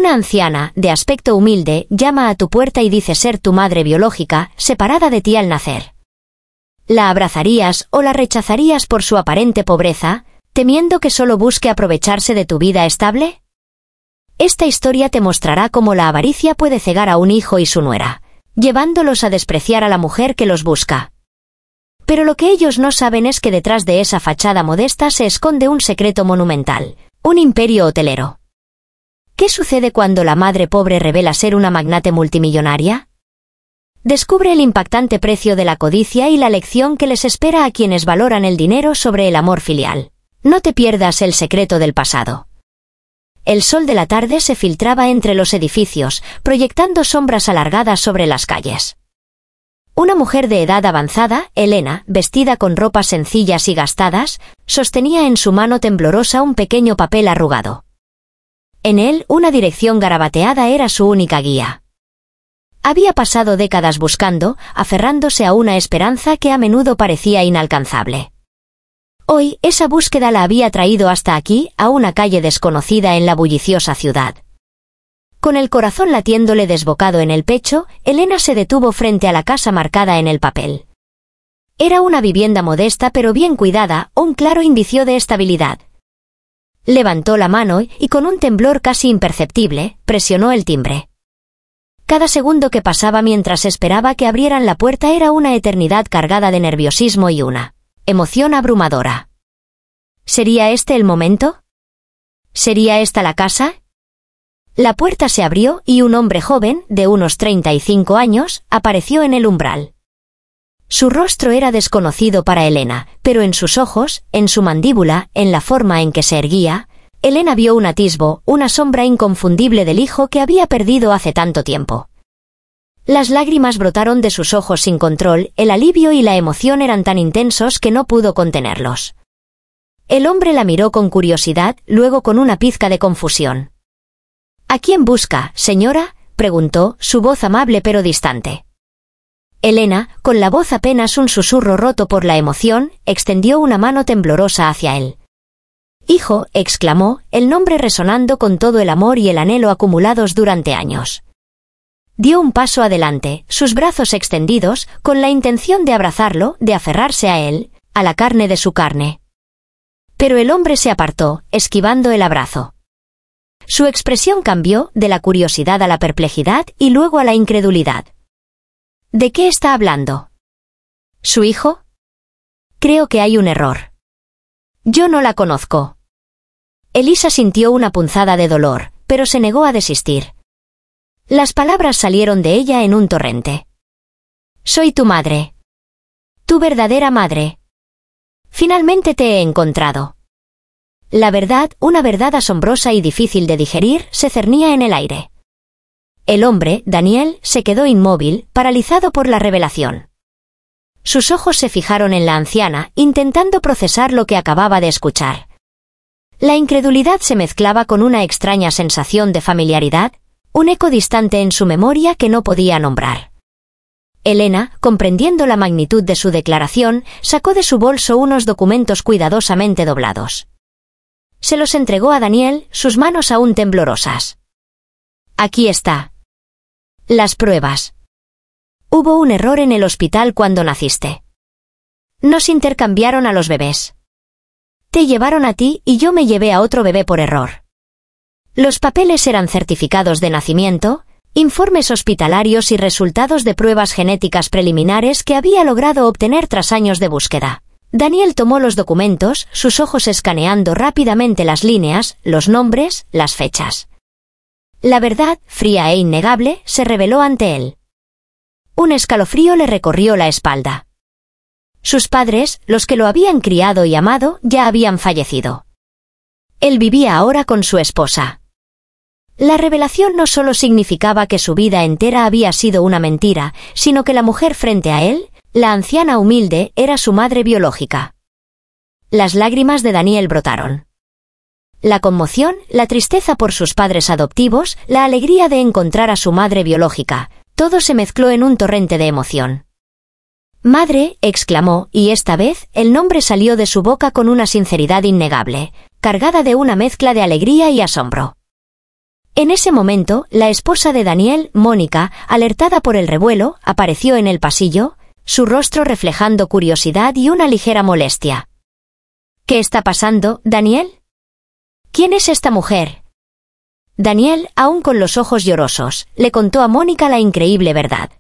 Una anciana, de aspecto humilde, llama a tu puerta y dice ser tu madre biológica, separada de ti al nacer. ¿La abrazarías o la rechazarías por su aparente pobreza, temiendo que solo busque aprovecharse de tu vida estable? Esta historia te mostrará cómo la avaricia puede cegar a un hijo y su nuera, llevándolos a despreciar a la mujer que los busca. Pero lo que ellos no saben es que detrás de esa fachada modesta se esconde un secreto monumental, un imperio hotelero. ¿Qué sucede cuando la madre pobre revela ser una magnate multimillonaria? Descubre el impactante precio de la codicia y la lección que les espera a quienes valoran el dinero sobre el amor filial. No te pierdas el secreto del pasado. El sol de la tarde se filtraba entre los edificios, proyectando sombras alargadas sobre las calles. Una mujer de edad avanzada, Elena, vestida con ropas sencillas y gastadas, sostenía en su mano temblorosa un pequeño papel arrugado. En él, una dirección garabateada era su única guía. Había pasado décadas buscando, aferrándose a una esperanza que a menudo parecía inalcanzable. Hoy, esa búsqueda la había traído hasta aquí, a una calle desconocida en la bulliciosa ciudad. Con el corazón latiéndole desbocado en el pecho, Elena se detuvo frente a la casa marcada en el papel. Era una vivienda modesta pero bien cuidada, un claro indicio de estabilidad. Levantó la mano y, con un temblor casi imperceptible, presionó el timbre. Cada segundo que pasaba mientras esperaba que abrieran la puerta era una eternidad cargada de nerviosismo y una emoción abrumadora. ¿Sería este el momento? ¿Sería esta la casa? La puerta se abrió y un hombre joven, de unos 35 años, apareció en el umbral. Su rostro era desconocido para Elena, pero en sus ojos, en su mandíbula, en la forma en que se erguía, Elena vio un atisbo, una sombra inconfundible del hijo que había perdido hace tanto tiempo. Las lágrimas brotaron de sus ojos sin control, el alivio y la emoción eran tan intensos que no pudo contenerlos. El hombre la miró con curiosidad, luego con una pizca de confusión. ¿A quién busca, señora?, preguntó, su voz amable pero distante. Elena, con la voz apenas un susurro roto por la emoción, extendió una mano temblorosa hacia él. «Hijo», exclamó, el nombre resonando con todo el amor y el anhelo acumulados durante años. Dio un paso adelante, sus brazos extendidos, con la intención de abrazarlo, de aferrarse a él, a la carne de su carne. Pero el hombre se apartó, esquivando el abrazo. Su expresión cambió, de la curiosidad a la perplejidad y luego a la incredulidad. ¿De qué está hablando? ¿Su hijo? Creo que hay un error. Yo no la conozco. Elisa sintió una punzada de dolor, pero se negó a desistir. Las palabras salieron de ella en un torrente. Soy tu madre. Tu verdadera madre. Finalmente te he encontrado. La verdad, una verdad asombrosa y difícil de digerir, se cernía en el aire. El hombre, Daniel, se quedó inmóvil, paralizado por la revelación. Sus ojos se fijaron en la anciana, intentando procesar lo que acababa de escuchar. La incredulidad se mezclaba con una extraña sensación de familiaridad, un eco distante en su memoria que no podía nombrar. Elena, comprendiendo la magnitud de su declaración, sacó de su bolso unos documentos cuidadosamente doblados. Se los entregó a Daniel, sus manos aún temblorosas. Aquí está. Las pruebas. Hubo un error en el hospital cuando naciste. Nos intercambiaron a los bebés. Te llevaron a ti y yo me llevé a otro bebé por error. Los papeles eran certificados de nacimiento, informes hospitalarios y resultados de pruebas genéticas preliminares que había logrado obtener tras años de búsqueda. Daniel tomó los documentos, sus ojos escaneando rápidamente las líneas, los nombres, las fechas. La verdad, fría e innegable, se reveló ante él. Un escalofrío le recorrió la espalda. Sus padres, los que lo habían criado y amado, ya habían fallecido. Él vivía ahora con su esposa. La revelación no solo significaba que su vida entera había sido una mentira, sino que la mujer frente a él, la anciana humilde, era su madre biológica. Las lágrimas de Daniel brotaron. La conmoción, la tristeza por sus padres adoptivos, la alegría de encontrar a su madre biológica, todo se mezcló en un torrente de emoción. «Madre», exclamó, y esta vez, el nombre salió de su boca con una sinceridad innegable, cargada de una mezcla de alegría y asombro. En ese momento, la esposa de Daniel, Mónica, alertada por el revuelo, apareció en el pasillo, su rostro reflejando curiosidad y una ligera molestia. ¿Qué está pasando, Daniel? ¿Quién es esta mujer? Daniel, aún con los ojos llorosos, le contó a Mónica la increíble verdad.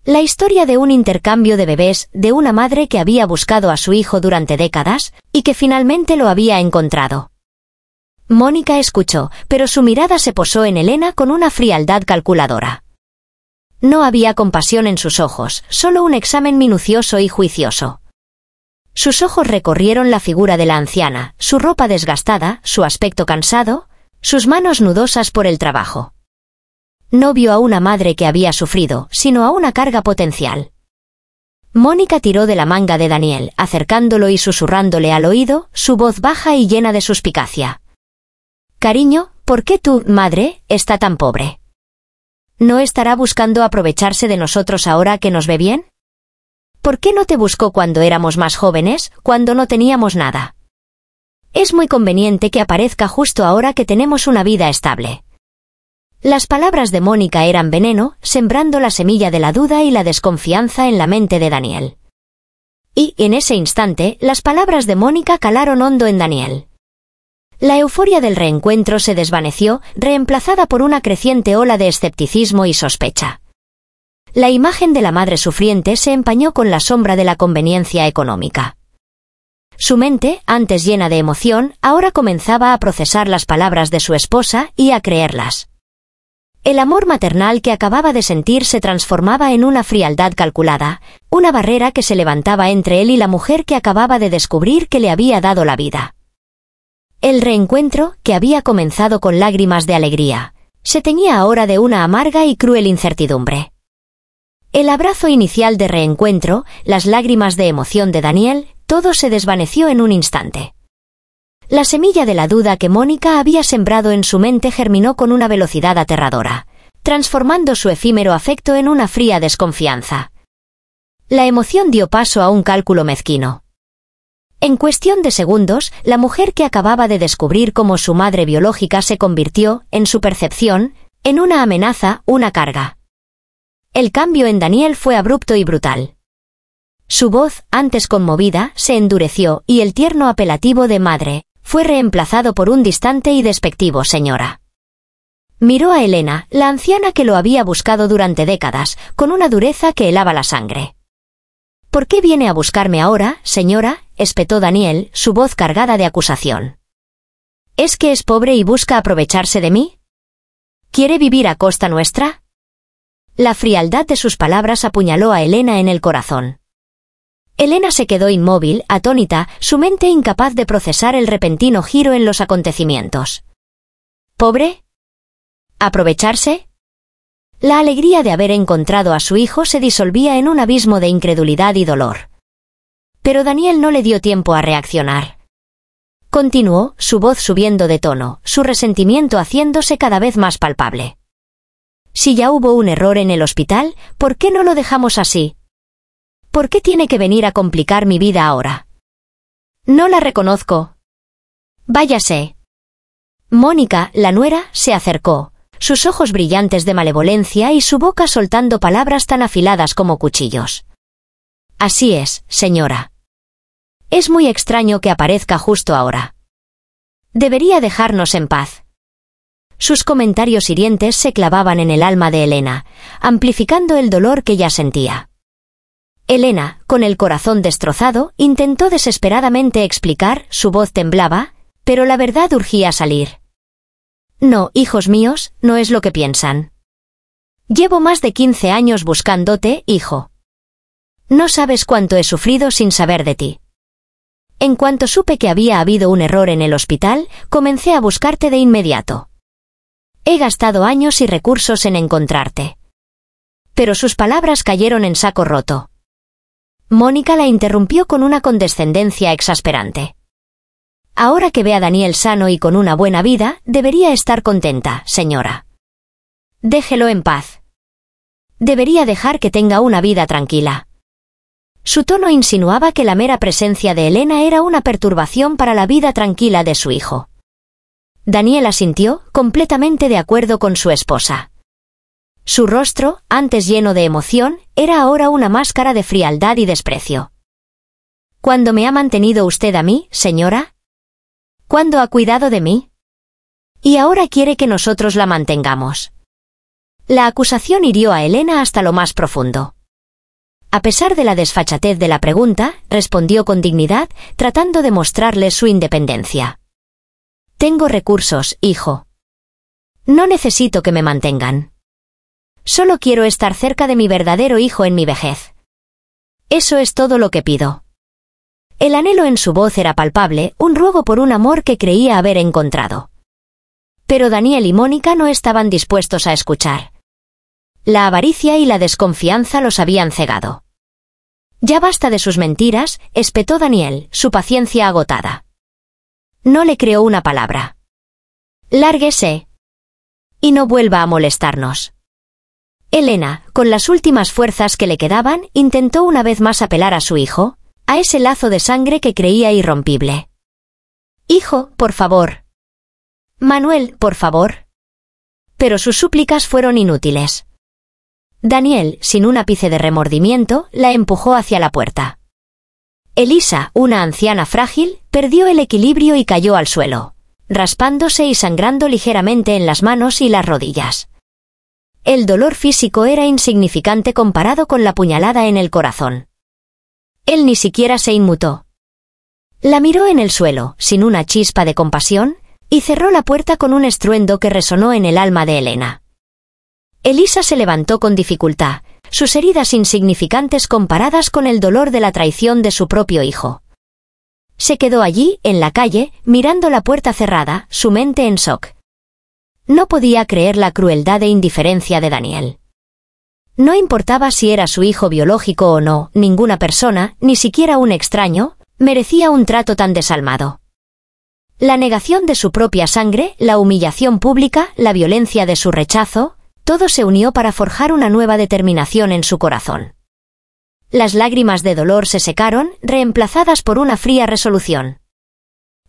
La historia de un intercambio de bebés de una madre que había buscado a su hijo durante décadas y que finalmente lo había encontrado. Mónica escuchó, pero su mirada se posó en Elena con una frialdad calculadora. No había compasión en sus ojos, solo un examen minucioso y juicioso. Sus ojos recorrieron la figura de la anciana, su ropa desgastada, su aspecto cansado, sus manos nudosas por el trabajo. No vio a una madre que había sufrido, sino a una carga potencial. Mónica tiró de la manga de Daniel, acercándolo y susurrándole al oído, su voz baja y llena de suspicacia. Cariño, ¿por qué tu madre está tan pobre? ¿No estará buscando aprovecharse de nosotros ahora que nos ve bien? ¿Por qué no te buscó cuando éramos más jóvenes, cuando no teníamos nada? Es muy conveniente que aparezca justo ahora que tenemos una vida estable. Las palabras de Mónica eran veneno, sembrando la semilla de la duda y la desconfianza en la mente de Daniel. Y, en ese instante, las palabras de Mónica calaron hondo en Daniel. La euforia del reencuentro se desvaneció, reemplazada por una creciente ola de escepticismo y sospecha. La imagen de la madre sufriente se empañó con la sombra de la conveniencia económica. Su mente, antes llena de emoción, ahora comenzaba a procesar las palabras de su esposa y a creerlas. El amor maternal que acababa de sentir se transformaba en una frialdad calculada, una barrera que se levantaba entre él y la mujer que acababa de descubrir que le había dado la vida. El reencuentro, que había comenzado con lágrimas de alegría, se teñía ahora de una amarga y cruel incertidumbre. El abrazo inicial de reencuentro, las lágrimas de emoción de Daniel, todo se desvaneció en un instante. La semilla de la duda que Mónica había sembrado en su mente germinó con una velocidad aterradora, transformando su efímero afecto en una fría desconfianza. La emoción dio paso a un cálculo mezquino. En cuestión de segundos, la mujer que acababa de descubrir cómo su madre biológica se convirtió, en su percepción, en una amenaza, una carga. El cambio en Daniel fue abrupto y brutal. Su voz, antes conmovida, se endureció y el tierno apelativo de madre fue reemplazado por un distante y despectivo señora. Miró a Elena, la anciana que lo había buscado durante décadas, con una dureza que helaba la sangre. ¿Por qué viene a buscarme ahora, señora?, espetó Daniel, su voz cargada de acusación. ¿Es que es pobre y busca aprovecharse de mí? ¿Quiere vivir a costa nuestra? La frialdad de sus palabras apuñaló a Elena en el corazón. Elena se quedó inmóvil, atónita, su mente incapaz de procesar el repentino giro en los acontecimientos. ¿Pobre? ¿Aprovecharse? La alegría de haber encontrado a su hijo se disolvía en un abismo de incredulidad y dolor. Pero Daniel no le dio tiempo a reaccionar. Continuó, su voz subiendo de tono, su resentimiento haciéndose cada vez más palpable. Si ya hubo un error en el hospital, ¿por qué no lo dejamos así? ¿Por qué tiene que venir a complicar mi vida ahora? No la reconozco. Váyase. Mónica, la nuera, se acercó, sus ojos brillantes de malevolencia y su boca soltando palabras tan afiladas como cuchillos. Así es, señora. Es muy extraño que aparezca justo ahora. Debería dejarnos en paz. Sus comentarios hirientes se clavaban en el alma de Elena, amplificando el dolor que ya sentía. Elena, con el corazón destrozado, intentó desesperadamente explicar, su voz temblaba, pero la verdad urgía salir. No, hijos míos, no es lo que piensan. Llevo más de 15 años buscándote, hijo. No sabes cuánto he sufrido sin saber de ti. En cuanto supe que había habido un error en el hospital, comencé a buscarte de inmediato. He gastado años y recursos en encontrarte. Pero sus palabras cayeron en saco roto. Mónica la interrumpió con una condescendencia exasperante. Ahora que ve a Daniel sano y con una buena vida, debería estar contenta, señora. Déjelo en paz. Debería dejar que tenga una vida tranquila. Su tono insinuaba que la mera presencia de Elena era una perturbación para la vida tranquila de su hijo. Daniel asintió, completamente de acuerdo con su esposa. Su rostro, antes lleno de emoción, era ahora una máscara de frialdad y desprecio. ¿Cuándo me ha mantenido usted a mí, señora? ¿Cuándo ha cuidado de mí? Y ahora quiere que nosotros la mantengamos. La acusación hirió a Elena hasta lo más profundo. A pesar de la desfachatez de la pregunta, respondió con dignidad, tratando de mostrarle su independencia. Tengo recursos, hijo. No necesito que me mantengan. Solo quiero estar cerca de mi verdadero hijo en mi vejez. Eso es todo lo que pido. El anhelo en su voz era palpable, un ruego por un amor que creía haber encontrado. Pero Daniel y Mónica no estaban dispuestos a escuchar. La avaricia y la desconfianza los habían cegado. Ya basta de sus mentiras, espetó Daniel, su paciencia agotada. No le creó una palabra. Lárguese. Y no vuelva a molestarnos. Elena, con las últimas fuerzas que le quedaban, intentó una vez más apelar a su hijo, a ese lazo de sangre que creía irrompible. Hijo, por favor. Manuel, por favor. Pero sus súplicas fueron inútiles. Daniel, sin un ápice de remordimiento, la empujó hacia la puerta. Elisa, una anciana frágil, perdió el equilibrio y cayó al suelo, raspándose y sangrando ligeramente en las manos y las rodillas. El dolor físico era insignificante comparado con la puñalada en el corazón. Él ni siquiera se inmutó. La miró en el suelo, sin una chispa de compasión, y cerró la puerta con un estruendo que resonó en el alma de Elena. Elisa se levantó con dificultad, sus heridas insignificantes comparadas con el dolor de la traición de su propio hijo. Se quedó allí, en la calle, mirando la puerta cerrada, su mente en shock. No podía creer la crueldad e indiferencia de Daniel. No importaba si era su hijo biológico o no, ninguna persona, ni siquiera un extraño, merecía un trato tan desalmado. La negación de su propia sangre, la humillación pública, la violencia de su rechazo, todo se unió para forjar una nueva determinación en su corazón. Las lágrimas de dolor se secaron, reemplazadas por una fría resolución.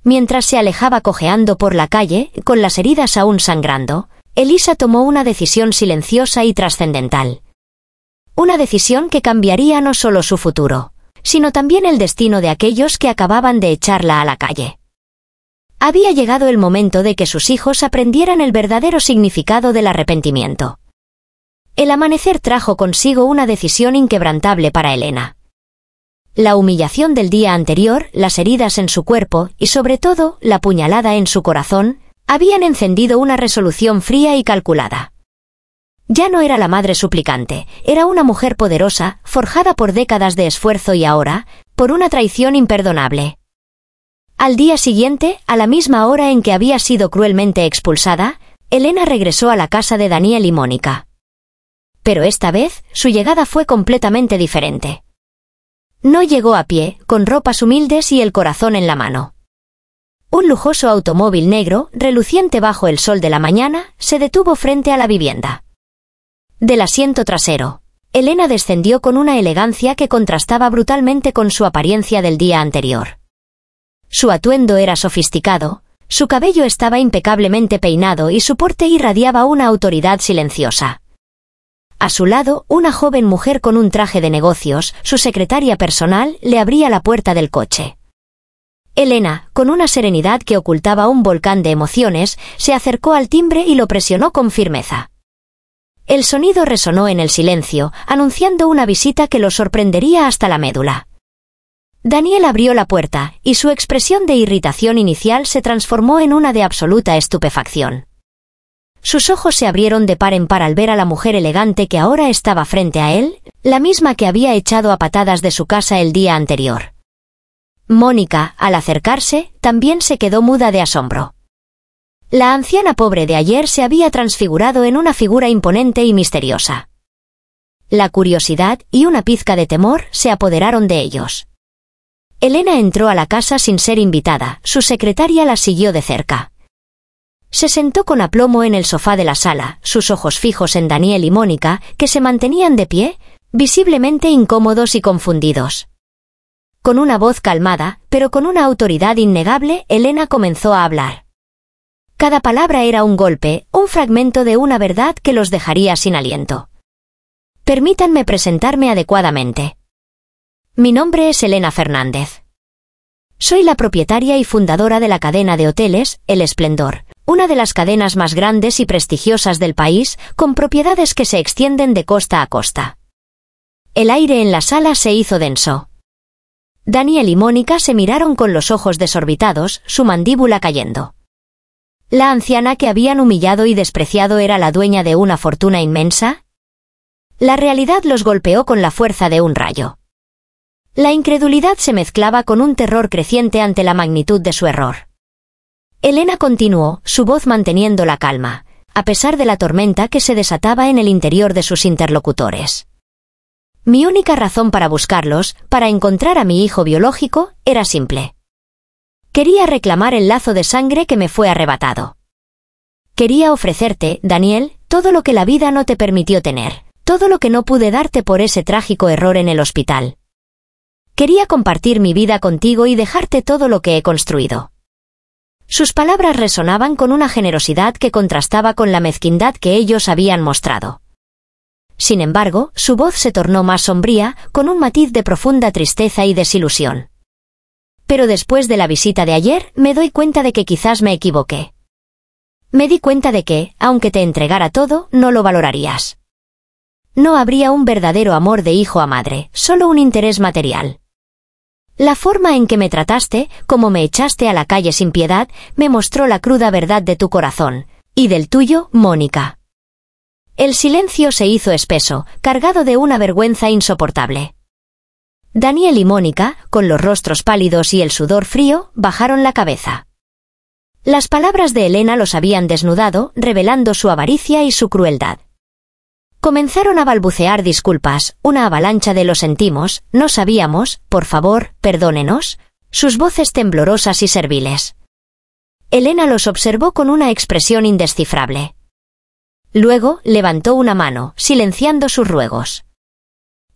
Mientras se alejaba cojeando por la calle, con las heridas aún sangrando, Elisa tomó una decisión silenciosa y trascendental. Una decisión que cambiaría no solo su futuro, sino también el destino de aquellos que acababan de echarla a la calle. Había llegado el momento de que sus hijos aprendieran el verdadero significado del arrepentimiento. El amanecer trajo consigo una decisión inquebrantable para Elena. La humillación del día anterior, las heridas en su cuerpo y sobre todo la puñalada en su corazón, habían encendido una resolución fría y calculada. Ya no era la madre suplicante, era una mujer poderosa, forjada por décadas de esfuerzo y ahora, por una traición imperdonable. Al día siguiente, a la misma hora en que había sido cruelmente expulsada, Elena regresó a la casa de Daniel y Mónica. Pero esta vez, su llegada fue completamente diferente. No llegó a pie, con ropas humildes y el corazón en la mano. Un lujoso automóvil negro, reluciente bajo el sol de la mañana, se detuvo frente a la vivienda. Del asiento trasero, Elena descendió con una elegancia que contrastaba brutalmente con su apariencia del día anterior. Su atuendo era sofisticado, su cabello estaba impecablemente peinado y su porte irradiaba una autoridad silenciosa. A su lado, una joven mujer con un traje de negocios, su secretaria personal, le abría la puerta del coche. Elena, con una serenidad que ocultaba un volcán de emociones, se acercó al timbre y lo presionó con firmeza. El sonido resonó en el silencio, anunciando una visita que lo sorprendería hasta la médula. Daniel abrió la puerta, y su expresión de irritación inicial se transformó en una de absoluta estupefacción. Sus ojos se abrieron de par en par al ver a la mujer elegante que ahora estaba frente a él, la misma que había echado a patadas de su casa el día anterior. Mónica, al acercarse, también se quedó muda de asombro. La anciana pobre de ayer se había transfigurado en una figura imponente y misteriosa. La curiosidad y una pizca de temor se apoderaron de ellos. Elena entró a la casa sin ser invitada, su secretaria la siguió de cerca. Se sentó con aplomo en el sofá de la sala, sus ojos fijos en Daniel y Mónica, que se mantenían de pie, visiblemente incómodos y confundidos. Con una voz calmada, pero con una autoridad innegable, Elena comenzó a hablar. Cada palabra era un golpe, un fragmento de una verdad que los dejaría sin aliento. Permítanme presentarme adecuadamente. Mi nombre es Elena Fernández. Soy la propietaria y fundadora de la cadena de hoteles El Esplendor, una de las cadenas más grandes y prestigiosas del país, con propiedades que se extienden de costa a costa. El aire en la sala se hizo denso. Daniel y Mónica se miraron con los ojos desorbitados, su mandíbula cayendo. ¿La anciana que habían humillado y despreciado era la dueña de una fortuna inmensa? La realidad los golpeó con la fuerza de un rayo. La incredulidad se mezclaba con un terror creciente ante la magnitud de su error. Elena continuó, su voz manteniendo la calma, a pesar de la tormenta que se desataba en el interior de sus interlocutores. Mi única razón para buscarlos, para encontrar a mi hijo biológico, era simple. Quería reclamar el lazo de sangre que me fue arrebatado. Quería ofrecerte, Daniel, todo lo que la vida no te permitió tener, todo lo que no pude darte por ese trágico error en el hospital. Quería compartir mi vida contigo y dejarte todo lo que he construido. Sus palabras resonaban con una generosidad que contrastaba con la mezquindad que ellos habían mostrado. Sin embargo, su voz se tornó más sombría, con un matiz de profunda tristeza y desilusión. Pero después de la visita de ayer, me doy cuenta de que quizás me equivoqué. Me di cuenta de que, aunque te entregara todo, no lo valorarías. No habría un verdadero amor de hijo a madre, solo un interés material. La forma en que me trataste, como me echaste a la calle sin piedad, me mostró la cruda verdad de tu corazón, y del tuyo, Mónica. El silencio se hizo espeso, cargado de una vergüenza insoportable. Daniel y Mónica, con los rostros pálidos y el sudor frío, bajaron la cabeza. Las palabras de Elena los habían desnudado, revelando su avaricia y su crueldad. Comenzaron a balbucear disculpas, una avalancha de lo sentimos, no sabíamos, por favor, perdónenos, sus voces temblorosas y serviles. Elena los observó con una expresión indescifrable. Luego, levantó una mano, silenciando sus ruegos.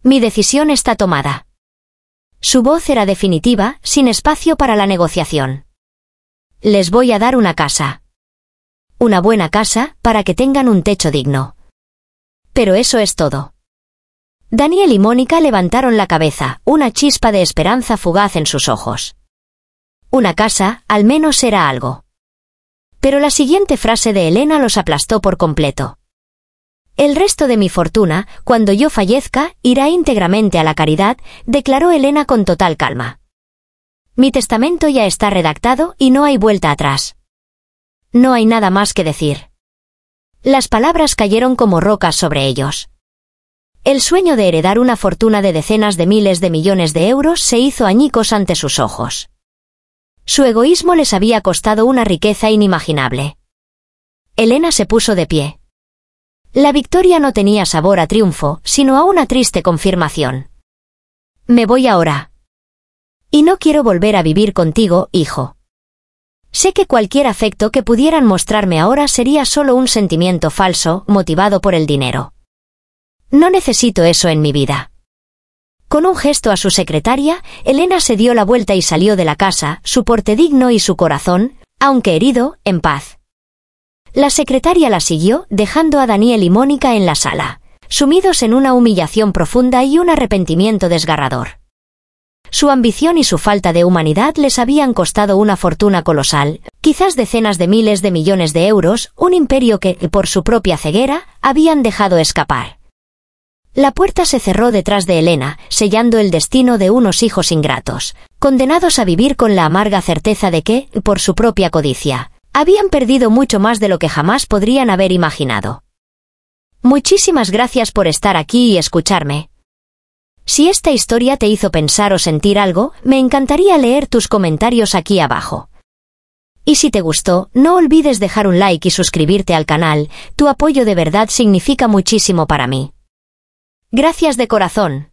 Mi decisión está tomada. Su voz era definitiva, sin espacio para la negociación. Les voy a dar una casa. Una buena casa, para que tengan un techo digno. Pero eso es todo. Daniel y Mónica levantaron la cabeza, una chispa de esperanza fugaz en sus ojos. Una casa, al menos era algo. Pero la siguiente frase de Elena los aplastó por completo. El resto de mi fortuna, cuando yo fallezca, irá íntegramente a la caridad, declaró Elena con total calma. Mi testamento ya está redactado y no hay vuelta atrás. No hay nada más que decir. Las palabras cayeron como rocas sobre ellos. El sueño de heredar una fortuna de decenas de miles de millones de euros se hizo añicos ante sus ojos. Su egoísmo les había costado una riqueza inimaginable. Elena se puso de pie. La victoria no tenía sabor a triunfo, sino a una triste confirmación. Me voy ahora. Y no quiero volver a vivir contigo, hijo. Sé que cualquier afecto que pudieran mostrarme ahora sería solo un sentimiento falso, motivado por el dinero. No necesito eso en mi vida. Con un gesto a su secretaria, Elena se dio la vuelta y salió de la casa, su porte digno y su corazón, aunque herido, en paz. La secretaria la siguió, dejando a Daniel y Mónica en la sala, sumidos en una humillación profunda y un arrepentimiento desgarrador. Su ambición y su falta de humanidad les habían costado una fortuna colosal, quizás decenas de miles de millones de euros, un imperio que, por su propia ceguera, habían dejado escapar. La puerta se cerró detrás de Elena, sellando el destino de unos hijos ingratos, condenados a vivir con la amarga certeza de que, por su propia codicia, habían perdido mucho más de lo que jamás podrían haber imaginado. Muchísimas gracias por estar aquí y escucharme. Si esta historia te hizo pensar o sentir algo, me encantaría leer tus comentarios aquí abajo. Y si te gustó, no olvides dejar un like y suscribirte al canal, tu apoyo de verdad significa muchísimo para mí. Gracias de corazón.